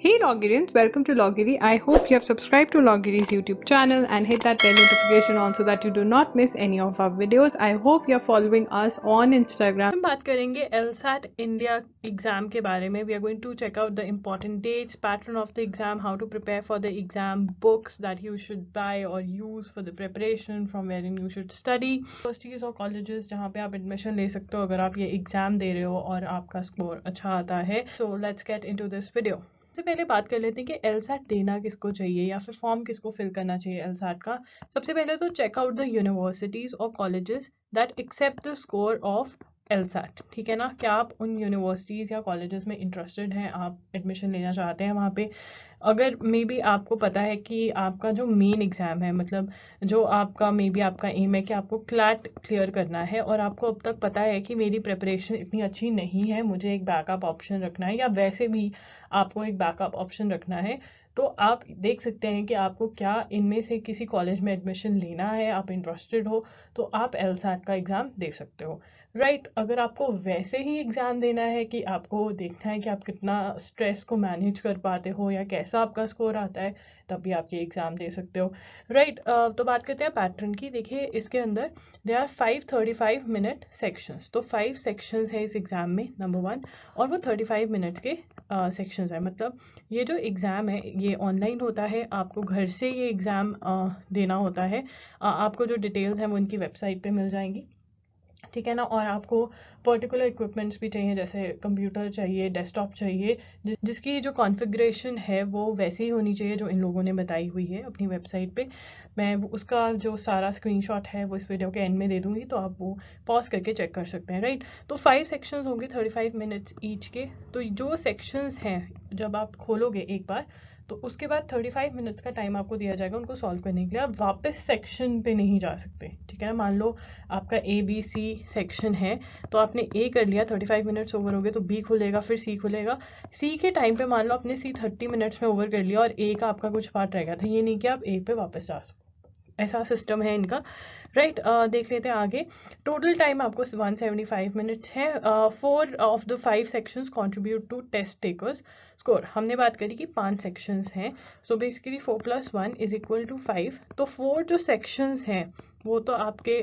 Hey Logirians, welcome to Logiri. I hope you have subscribed to Logiri's YouTube channel and hit that bell notification on so that you do not miss any of our videos. I hope you are following us on Instagram. हम बात करेंगे LSAT India exam के बारे में. We are going to check out the important dates, pattern of the exam, how to prepare for the exam, books that you should buy or use for the preparation, from wherein you should study, universities और colleges जहाँ पे आप admission ले सकते हो अगर आप ये exam दे रहे हो और आपका score अच्छा आता है. So let's get into this video. सबसे पहले बात कर लेते हैं कि LSAT देना किसको चाहिए या फिर फॉर्म किसको फिल करना चाहिए LSAT का. सबसे पहले तो चेक आउट द यूनिवर्सिटीज और colleges that accept the score of LSAT. ठीक है ना, क्या आप उन यूनिवर्सिटीज़ या कॉलेजेस में इंटरेस्टेड हैं, आप एडमिशन लेना चाहते हैं वहाँ पे. अगर मे बी आपको पता है कि आपका जो मेन एग्ज़ाम है, मतलब जो आपका मे बी आपका एम है कि आपको क्लैट क्लियर करना है और आपको अब तक पता है कि मेरी प्रिपरेशन इतनी अच्छी नहीं है, मुझे एक बैकअप ऑप्शन रखना है, या वैसे भी आपको एक बैकअप ऑप्शन रखना है, तो आप देख सकते हैं कि आपको क्या इनमें से किसी कॉलेज में एडमिशन लेना है, आप इंटरेस्टेड हो तो आप LSAT का एग्ज़ाम दे सकते हो. राइट, अगर आपको वैसे ही एग्ज़ाम देना है कि आपको देखना है कि आप कितना स्ट्रेस को मैनेज कर पाते हो या कैसा आपका स्कोर आता है, तब भी आप ये एग्ज़ाम दे सकते हो. राइट, तो बात करते हैं पैटर्न की. देखिए इसके अंदर दे आर 535 मिनट सेक्शंस. तो 5 सेक्शंस है इस एग्ज़ाम में, नंबर 1, और वो 35 मिनट्स के सेक्शंस है. मतलब ये जो एग्ज़ाम है ये ऑनलाइन होता है, आपको घर से ये एग्ज़ाम देना होता है. आपको जो डिटेल्स हैं वो उनकी वेबसाइट पे मिल जाएंगी. ठीक है ना, और आपको पर्टिकुलर इक्विपमेंट्स भी चाहिए, जैसे कंप्यूटर चाहिए, डेस्कटॉप चाहिए, जिसकी जो कॉन्फ़िगरेशन है वो वैसी ही होनी चाहिए जो इन लोगों ने बताई हुई है अपनी वेबसाइट पे. मैं उसका जो सारा स्क्रीनशॉट है वो इस वीडियो के एंड में दे दूँगी, तो आप वो पॉज करके चेक कर सकते हैं. राइट, तो 5 सेक्शंस होंगे 35 मिनट्स ईच के. तो जो सेक्शंस हैं जब आप खोलोगे एक बार, तो उसके बाद 35 मिनट्स का टाइम आपको दिया जाएगा उनको सॉल्व करने के लिए. आप वापस सेक्शन पे नहीं जा सकते. ठीक है ना, मान लो आपका ABC सेक्शन है, तो आपने A कर लिया, 35 मिनट्स ओवर हो गए तो B खुलेगा, फिर C खुलेगा. C के टाइम पे मान लो आपने C 30 मिनट्स में ओवर कर लिया और A का आपका कुछ पार्ट रह गया था, ये नहीं कि आप A पे वापस जा सको. ऐसा सिस्टम है इनका. राइट, देख लेते हैं आगे. टोटल टाइम आपको 175 मिनट्स है. 4 of the 5 sections contribute to test takers score. हमने बात करी कि 5 सेक्शंस हैं, सो बेसिकली 4 + 1 = 5. तो 4 जो सेक्शंस हैं वो तो आपके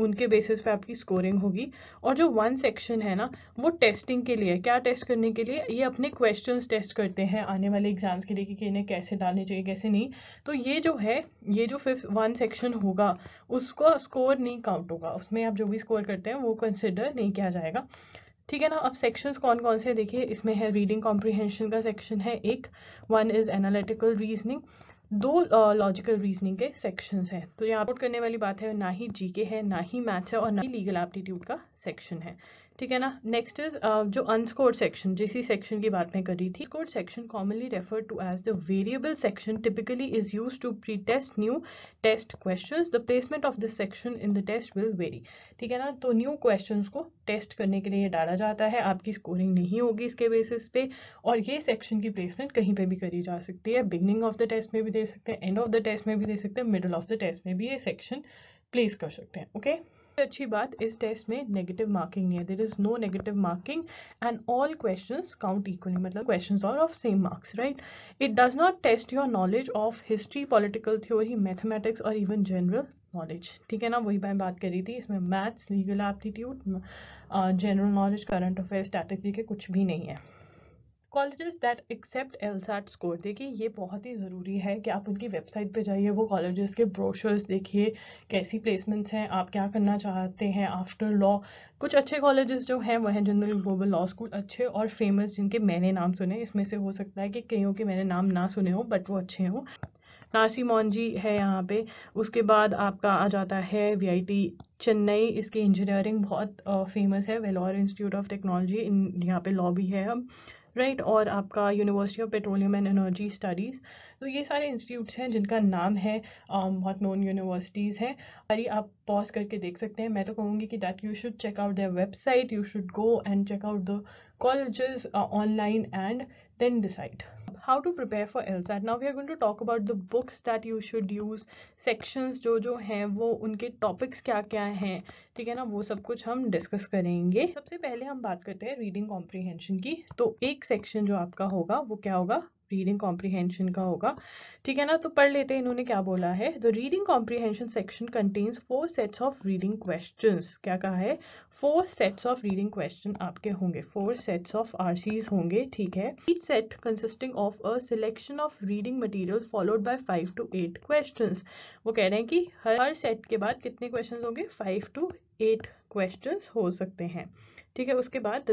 उनके बेसिस पे आपकी स्कोरिंग होगी. और जो 1 सेक्शन है ना, वो टेस्टिंग के लिए. क्या टेस्ट करने के लिए? ये अपने क्वेश्चंस टेस्ट करते हैं आने वाले एग्जाम्स के लिए कि इन्हें कैसे डालने चाहिए कैसे नहीं. तो ये जो है, ये जो 1 सेक्शन होगा उसका स्कोर नहीं काउंट होगा, उसमें आप जो भी स्कोर करते हैं वो कंसिडर नहीं किया जाएगा. ठीक है ना. अब सेक्शंस कौन कौन से देखिए, इसमें है रीडिंग कॉम्प्रिहेंशन का सेक्शन है एक, 1 is analytical reasoning, 2 logical reasoning के सेक्शंस हैं. तो यहाँ नोट करने वाली बात है, ना ही जीके है, ना ही मैथ्स है, और ना ही लीगल एप्टीट्यूड का सेक्शन है. ठीक है ना. नेक्स्ट इज जो अनस्कोर्ड सेक्शन, जिसी सेक्शन की बात मैं कर रही थी. Scored section commonly refer to as the variable section, typically is used to pre test new test questions. The placement of this section in the test will vary. ठीक है ना, तो न्यू क्वेश्चंस को टेस्ट करने के लिए ये डाला जाता है. आपकी स्कोरिंग नहीं होगी इसके बेसिस पे, और ये सेक्शन की प्लेसमेंट कहीं पे भी करी जा सकती है. बिगनिंग ऑफ द टेस्ट में भी दे सकते हैं, एंड ऑफ द टेस्ट में भी दे सकते हैं, मिडल ऑफ द टेस्ट में भी ये सेक्शन प्लेस कर सकते हैं. ओके, अच्छी बात, इस टेस्ट में नेगेटिव मार्किंग नहीं है. There is no negative marking and all questions count equally. मतलब questions are of same marks. Right, it does not test your knowledge of history, political theory, mathematics और even general knowledge. ठीक है ना, वही मैं बात कर रही थी. इसमें maths, legal aptitude, general knowledge, current affair, statistics के कुछ भी नहीं है. Colleges that accept LSAT score, देखिए ये बहुत ही ज़रूरी है कि आप उनकी वेबसाइट पे जाइए, वो कॉलेजेस के ब्रोशर्स देखिए, कैसी प्लेसमेंट्स हैं, आप क्या करना चाहते हैं आफ्टर लॉ. कुछ अच्छे कॉलेजेस जो हैं वो हैं जनरल ग्लोबल लॉ स्कूल, अच्छे और फेमस जिनके मैंने नाम सुने. इसमें से हो सकता है कि कईयों के मैंने नाम ना सुने हो, बट वो अच्छे हों. नासी मॉन्जी है यहाँ पे. उसके बाद आपका आ जाता है VIT चेन्नई, इसकी इंजीनियरिंग बहुत फेमस है. वेलोर इंस्टीट्यूट ऑफ टेक्नोलॉजी, यहाँ पे लॉ भी है अब. राइट, और आपका university of petroleum and energy studies. तो ये सारे इंस्टीट्यूट्स हैं जिनका नाम है, बहुत नोन यूनिवर्सिटीज़ हैं. अरे आप पॉज करके देख सकते हैं. मैं तो कहूँगी कि that you should check out their website, you should go and check out the colleges online and then decide how to prepare for LSAT. Now we are going to talk about the books that you should use, sections जो हैं वो उनके topics क्या क्या हैं. ठीक है ना, वो सब कुछ हम डिस्कस करेंगे. सबसे पहले हम बात करते हैं रीडिंग कॉम्प्रिहेंशन की. तो एक सेक्शन जो आपका होगा वो क्या होगा, रीडिंग कॉम्प्रीहेंशन का होगा, ठीक है ना। तो पढ़ लेते हैं इन्होंने क्या बोला है। The reading comprehension section contains 4 sets of reading questions. क्या कहा है, 4 सेट्स ऑफ रीडिंग क्वेश्चन आपके होंगे, 4 सेट्स ऑफ आरसीज होंगे, ठीक है। Each set consisting of a selection of reading material followed by 5 to 8 questions. वो कह रहे हैं कि हर सेट के बाद कितने क्वेश्चंस होंगे, 5 to 8 क्वेश्चंस हो सकते हैं, ठीक है। उसके बाद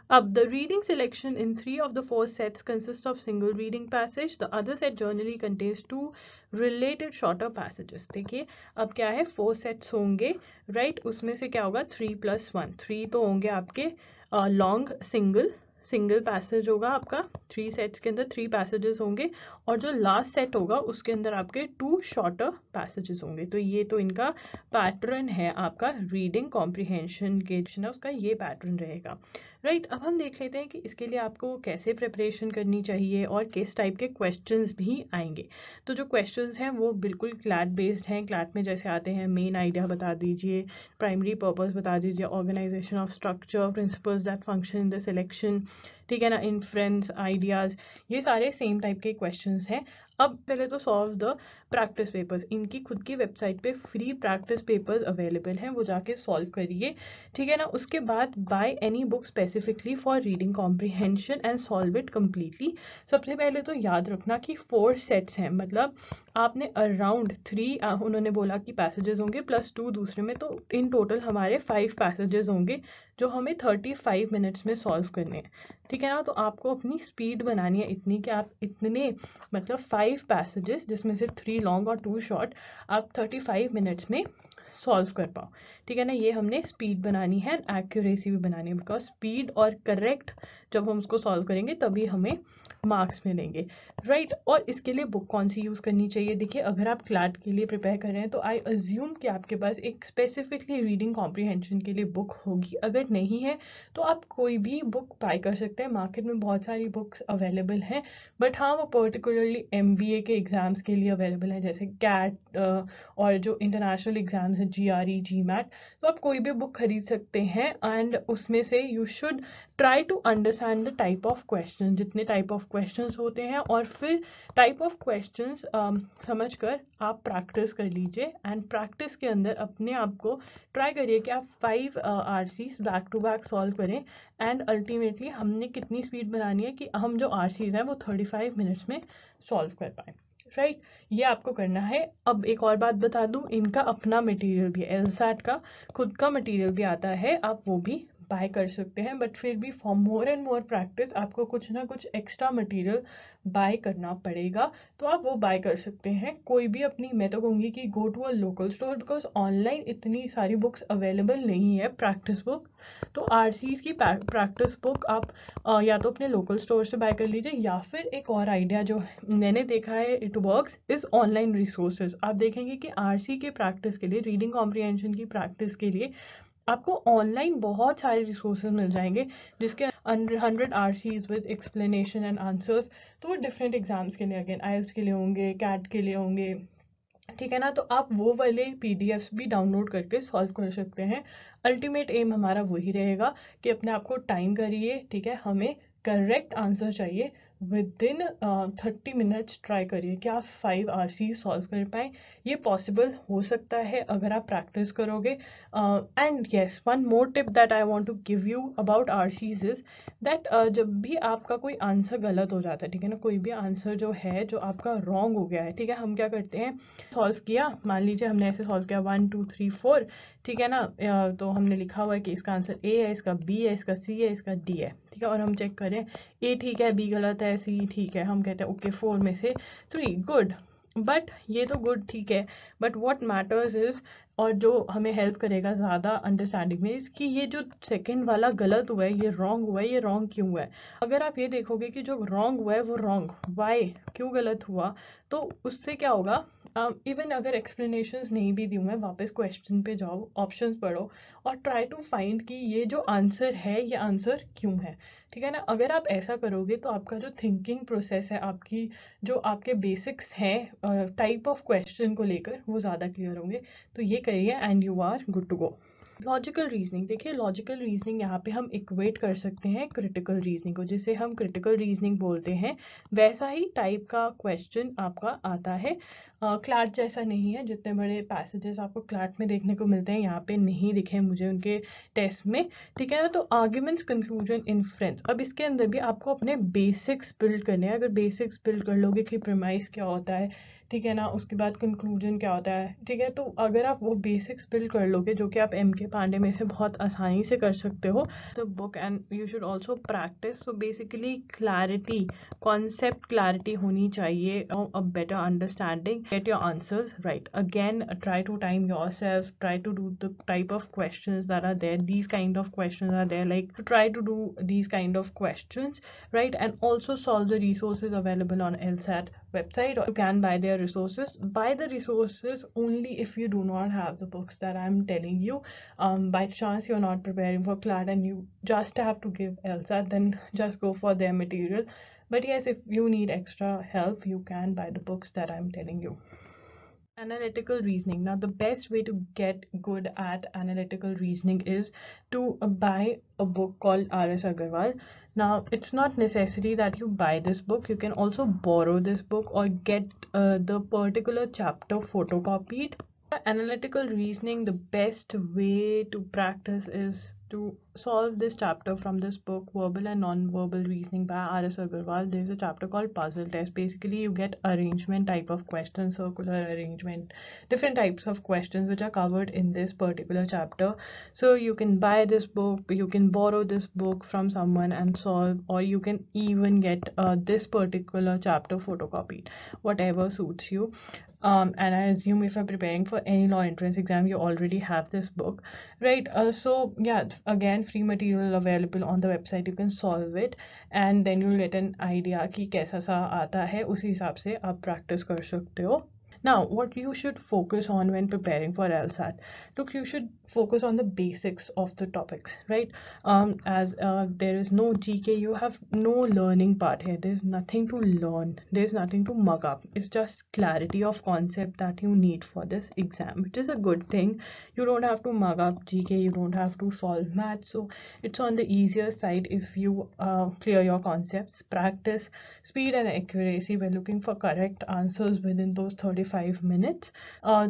अब the reading selection in 3 of the 4 sets consists of single reading passage. The other set generally contains 2 related shorter passages. देखिए अब क्या है, 4 sets होंगे, राइट। उसमें से क्या होगा, 3 + 1, 3 तो होंगे आपके लॉन्ग सिंगल पैसेज होगा आपका, 3 सेट्स के अंदर 3 पैसेजेस होंगे, और जो लास्ट सेट होगा उसके अंदर आपके 2 शॉर्टर पैसेजेस होंगे। तो ये तो इनका पैटर्न है, आपका रीडिंग कॉम्प्रीहेंशन के उसका ये पैटर्न रहेगा, राइट। अब हम देख लेते हैं कि इसके लिए आपको कैसे प्रिपरेशन करनी चाहिए और किस टाइप के क्वेश्चंस भी आएंगे। तो जो क्वेश्चंस हैं वो बिल्कुल क्लैट बेस्ड हैं। क्लैट में जैसे आते हैं, मेन आइडिया बता दीजिए, प्राइमरी पर्पस बता दीजिए, organisation of structure, principles that function in the selection, ठीक है ना, इन्फ्रेंस, आइडियाज, ये सारे सेम टाइप के क्वेश्चंस हैं। अब पहले तो सॉल्व द प्रैक्टिस पेपर्स, इनकी खुद की वेबसाइट पे फ्री प्रैक्टिस पेपर्स अवेलेबल हैं, वो जाके सॉल्व करिए, ठीक है ना। उसके बाद by any book specifically for reading comprehension and solve it completely. सबसे पहले तो याद रखना कि 4 सेट्स हैं, मतलब आपने अराउंड 3 उन्होंने बोला कि पैसेजेस होंगे +2 दूसरे में, तो इन टोटल हमारे 5 पैसेजेस होंगे जो हमें 35 मिनट्स में सॉल्व करने हैं, ठीक है ना। तो आपको अपनी स्पीड बनानी है इतनी कि आप इतने मतलब 5 पैसेजेस जिसमें से 3 लॉन्ग और 2 शॉर्ट आप 35 मिनट्स में सॉल्व कर पाओ, ठीक है ना। ये हमने स्पीड बनानी है, एक्यूरेसी भी बनानी है, बिकॉज स्पीड और करेक्ट जब हम उसको सॉल्व करेंगे तभी हमें मार्क्स मिलेंगे, राइट। और इसके लिए बुक कौन सी यूज़ करनी चाहिए, देखिए अगर आप क्लैट के लिए प्रिपेयर कर रहे हैं तो आई अज्यूम कि आपके पास एक स्पेसिफिकली रीडिंग कॉम्प्रीहेंशन के लिए बुक होगी। अगर नहीं है तो आप कोई भी बुक बाय कर सकते हैं, मार्केट में बहुत सारी बुक्स अवेलेबल हैं, बट हाँ वो पर्टिकुलरली MBA के एग्ज़ाम्स के लिए अवेलेबल है, जैसे कैट और जो इंटरनेशनल एग्ज़ाम्स है GRE GMAT, तो आप कोई भी बुक खरीद सकते हैं। एंड उसमें से you should try to understand the type of question, जितने टाइप ऑफ क्वेश्चंस होते हैं, और फिर टाइप ऑफ क्वेश्चंस समझकर आप प्रैक्टिस कर लीजिए। एंड प्रैक्टिस के अंदर अपने आप को ट्राई करिए कि आप 5 RCs back to back solve करें। एंड अल्टीमेटली हमने कितनी स्पीड बनानी है कि हम जो RCs हैं वो 35 मिनट्स में सॉल्व कर पाएँ, राइट। ये आपको करना है। अब एक और बात बता दूं, इनका अपना मटेरियल भी है, LSAT का खुद का मटेरियल भी आता है, आप वो भी बाय कर सकते हैं, बट फिर भी for more and more practice आपको कुछ ना कुछ एक्स्ट्रा मटेरियल बाय करना पड़ेगा, तो आप वो बाय कर सकते हैं। कोई भी अपनी, मैं तो कहूँगी कि go to a local store, because online इतनी सारी बुक्स अवेलेबल नहीं है प्रैक्टिस बुक। तो RCs की प्रैक्टिस बुक आप या तो अपने लोकल स्टोर से बाय कर लीजिए, या फिर एक और आइडिया जो मैंने देखा है it works is online resources. आप देखेंगे कि RC के प्रैक्टिस के लिए, रीडिंग कॉम्प्रीहेंशन की प्रैक्टिस के लिए आपको ऑनलाइन बहुत सारे रिसोर्सेज मिल जाएंगे, जिसके 100 RCs with explanation and answers. तो वो डिफरेंट एग्जाम्स के लिए, अगेन IELTS के लिए होंगे, कैट के लिए होंगे, ठीक है ना। तो आप वो वाले PDFs भी डाउनलोड करके सॉल्व कर सकते हैं। अल्टीमेट एम हमारा वही रहेगा कि अपने आप को टाइम करिए, ठीक है, हमें करेक्ट आंसर चाहिए विद इन 30 मिनट्स। ट्राई करिए कि आप 5 RC सॉल्व कर पाएँ, ये पॉसिबल हो सकता है अगर आप प्रैक्टिस करोगे। And yes, one more tip that I want to give you about RCs is that जब भी आपका कोई आंसर गलत हो जाता है, ठीक है ना, कोई भी आंसर जो है जो आपका रॉन्ग हो गया है, ठीक है, हम क्या करते हैं, सॉल्व किया, मान लीजिए हमने ऐसे सॉल्व किया 1 2 3 4, ठीक है ना, तो हमने लिखा हुआ है कि इसका आंसर A है, इसका B है, इसका C है, इसका D है, ठीक है, और हम चेक करें A ठीक है, B गलत है, C ठीक है, हम कहते हैं ओके 4 में से 3 गुड। बट ये तो गुड ठीक है, बट व्हाट मैटर्स इज, और जो हमें हेल्प करेगा ज़्यादा अंडरस्टैंडिंग में, इसकी ये जो सेकंड वाला गलत हुआ है, ये रॉन्ग हुआ है, ये रॉन्ग क्यों हुआ है। अगर आप ये देखोगे कि जो रॉन्ग हुआ है वो रॉन्ग वाई क्यों गलत हुआ, तो उससे क्या होगा, इवन अगर एक्सप्लेनेशंस नहीं भी दी हुए, वापस क्वेश्चन पे जाओ, ऑप्शंस पढ़ो, और ट्राई टू फाइंड कि ये जो आंसर है ये आंसर क्यों है, ठीक है ना। अगर आप ऐसा करोगे तो आपका जो थिंकिंग प्रोसेस है, आपकी जो आपके बेसिक्स हैं टाइप ऑफ क्वेश्चन को लेकर, वो ज़्यादा क्लियर होंगे। तो ये करिए and you are good to go. Logical reasoning, देखिए लॉजिकल रीजनिंग यहाँ पे हम इक्वेट कर सकते हैं क्रिटिकल रीजनिंग को, जिसे हम क्रिटिकल रीजनिंग बोलते हैं। वैसा ही टाइप का क्वेश्चन आपका आता है, क्लाट जैसा नहीं है। जितने बड़े पैसेजेस आपको क्लाट में देखने को मिलते हैं यहाँ पे नहीं दिखे मुझे उनके टेस्ट में, ठीक है ना। तो आर्ग्यूमेंट्स, कंक्लूजन, इन्फ्रेंस, अब इसके अंदर भी आपको अपने बेसिक्स बिल्ड करने हैं। अगर बेसिक्स बिल्ड कर लोगे कि प्रीमाइस क्या होता है, ठीक है ना, उसके बाद कंक्लूजन क्या होता है, ठीक है, तो अगर आप वो बेसिक्स बिल्ड कर लोगे, जो कि आप एम के पांडे में से बहुत आसानी से कर सकते हो, the book and you should also practise. So basically clarity, concept clarity होनी चाहिए, a better understanding, get your answers right. Again try to time yourself, try to do the type of questions that are there, these kind of questions are there, like try to do these kind of questions, right? And also solve the resources available on LSAT website, or you can buy their resources. Buy the resources only if you do not have the books that I'm telling you. By chance you're not preparing for CLAT and you just have to give LSAT, then just go for their material. But yes, if you need extra help, you can buy the books that I'm telling you. Analytical reasoning. Now, the best way to get good at analytical reasoning is to buy a book called R.S. Agarwal. Now, it's not necessary that you buy this book. You can also borrow this book or get the particular chapter photocopied. Analytical reasoning, the best way to practice is to solve this chapter from this book, Verbal and Non-Verbal Reasoning by R.S. Agarwal. There's a chapter called Puzzle Test. Basically, you get arrangement type of questions, circular arrangement, different types of questions which are covered in this particular chapter. So you can buy this book, you can borrow this book from someone and solve, or you can even get this particular chapter photocopied, whatever suits you. And I assume if you're preparing for any law entrance exam, you already have this book, right? So yeah, again, free material available on the website. You can solve it, and then you'll get an idea कि कैसा सा आता है, उसी हिसाब से आप practice कर सकते हो. Now, what you should focus on when preparing for LSAT? Look, you should focus on the basics of the topics, right? As there is no GK, you have no learning part here. There's nothing to learn. There's nothing to mug up. It's just clarity of concept that you need for this exam, which is a good thing. You don't have to mug up GK. You don't have to solve math. So it's on the easier side if you clear your concepts. Practice speed and accuracy. We're looking for correct answers within those 35 minutes.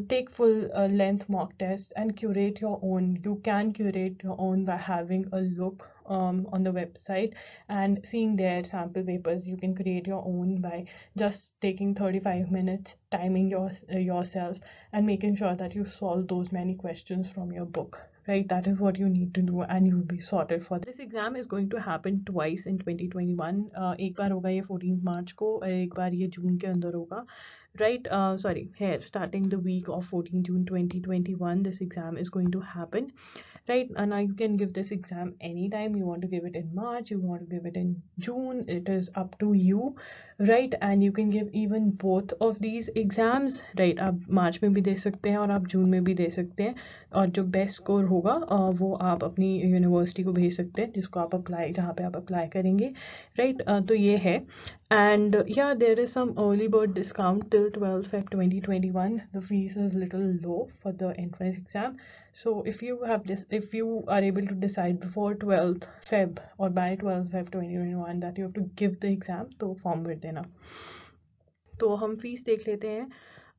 Take full length mock tests and curate your own. You can curate your own by having a look on the website and seeing their sample papers. You can create your own by just taking 35 minutes, timing yourself, and making sure that you solve those many questions from your book. Right, that is what you need to do and you'll be sorted for this exam. Is going to happen twice in 2021. एक बार होगा ये 14 मार्च को, एक बार ये जून के अंदर होगा, right? Sorry, here starting the week of 14 June 2021 this exam is going to happen, right? And now you can give this exam anytime. You want to give it in March, you want to give it in June, it is up to you, right? And you can give even both of these exams, right? आप मार्च में भी दे सकते हैं और आप जून में भी दे सकते हैं, और जो बेस्ट स्कोर होगा वो आप अपनी यूनिवर्सिटी को भेज सकते हैं, जिसको आप अप्लाई, जहाँ पे आप अप्लाई करेंगे, राइट? तो ये है. And yeah, there is some early bird discount till 12th Feb 2021. The fees is little low for the entrance exam. So if you have this, if you are able to decide before 12th Feb or by 12th Feb 2021 that you have to give the exam, तो form भर देना. तो हम fees देख लेते हैं.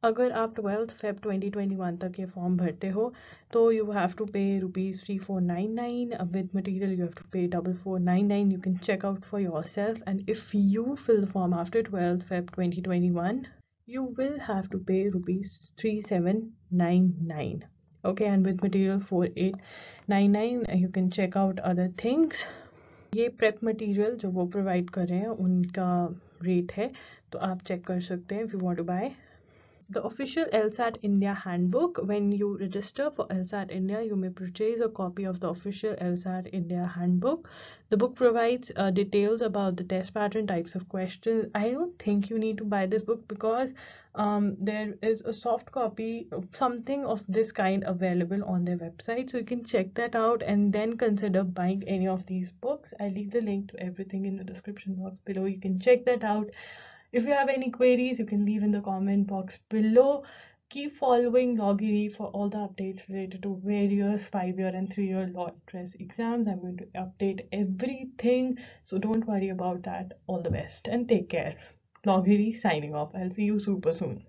अगर आप 12th Feb 2021 तक ये फॉर्म भरते हो तो you have to pay ₹3499. With material you have to pay 4499. You can check out for yourself, and if you fill the form after 12th Feb 2021 you will have to pay ₹3799. Okay, and with material 4899 you can check out other things. ये prep material जो वो provide कर रहे हैं उनका rate है, तो आप चेक कर सकते हैं if you want to buy. The official LSAT India handbook. When you register for LSAT India, you may purchase a copy of the official LSAT India handbook. The book provides details about the test pattern, types of questions. I don't think you need to buy this book because there is a soft copy, something of this kind available on their website. So you can check that out and then consider buying any of these books. I'll leave the link to everything in the description box below. You can check that out. If you have any queries, you can leave in the comment box below. Keep following Loggery for all the updates related to various 5-year and 3-year law entrance exams. I'm going to update everything, so don't worry about that. All the best and take care. Loggery signing off. I'll see you super soon.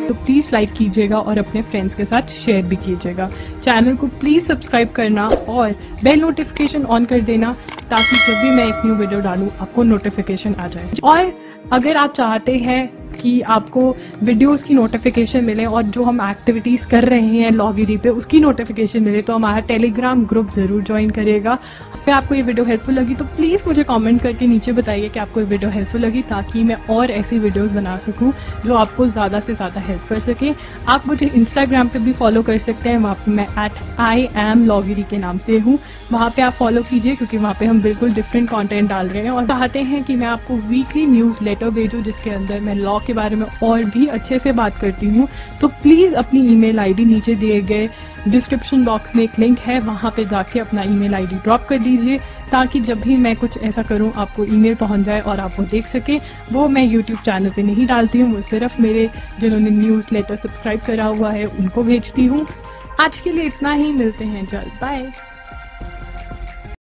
तो please like कीजिएगा और अपने friends के साथ share भी कीजिएगा। Channel को please subscribe करना और बेल नोटिफिकेशन ऑन कर देना ताकि जब भी मैं एक न्यू वीडियो डालूं आपको नोटिफिकेशन आ जाए। और अगर आप चाहते हैं कि आपको वीडियोस की नोटिफिकेशन मिले और जो हम एक्टिविटीज़ कर रहे हैं लॉगेरी पे उसकी नोटिफिकेशन मिले तो हमारा टेलीग्राम ग्रुप ज़रूर ज्वाइन करिएगा। अगर आपको ये वीडियो हेल्पफुल लगी तो प्लीज़ मुझे कमेंट करके नीचे बताइए कि आपको ये वीडियो हेल्पफुल लगी ताकि मैं और ऐसी वीडियोस बना सकूं जो आपको ज़्यादा से ज़्यादा हेल्प कर सके। आप मुझे इंस्टाग्राम पे भी फॉलो कर सकते हैं, वहाँ पर मैं @IAMLoggery के नाम से हूँ। वहाँ पे आप फॉलो कीजिए क्योंकि वहाँ पे हम बिल्कुल डिफरेंट कंटेंट डाल रहे हैं और चाहते हैं कि मैं आपको वीकली न्यूज़लेटर भेजूँ जिसके अंदर मैं लॉ के बारे में और भी अच्छे से बात करती हूँ। तो प्लीज़ अपनी ईमेल आईडी नीचे दिए गए डिस्क्रिप्शन बॉक्स में एक लिंक है, वहाँ पे जाके अपना ईमेल आईडी ड्रॉप कर दीजिए ताकि जब भी मैं कुछ ऐसा करूँ आपको ईमेल पहुँच जाए और आप वो देख सके। वो मैं यूट्यूब चैनल पे नहीं डालती हूँ, वो सिर्फ मेरे जिन्होंने न्यूज़लेटर सब्सक्राइब करा हुआ है उनको भेजती हूँ। आज के लिए इतना ही, मिलते हैं जल्द, बाय।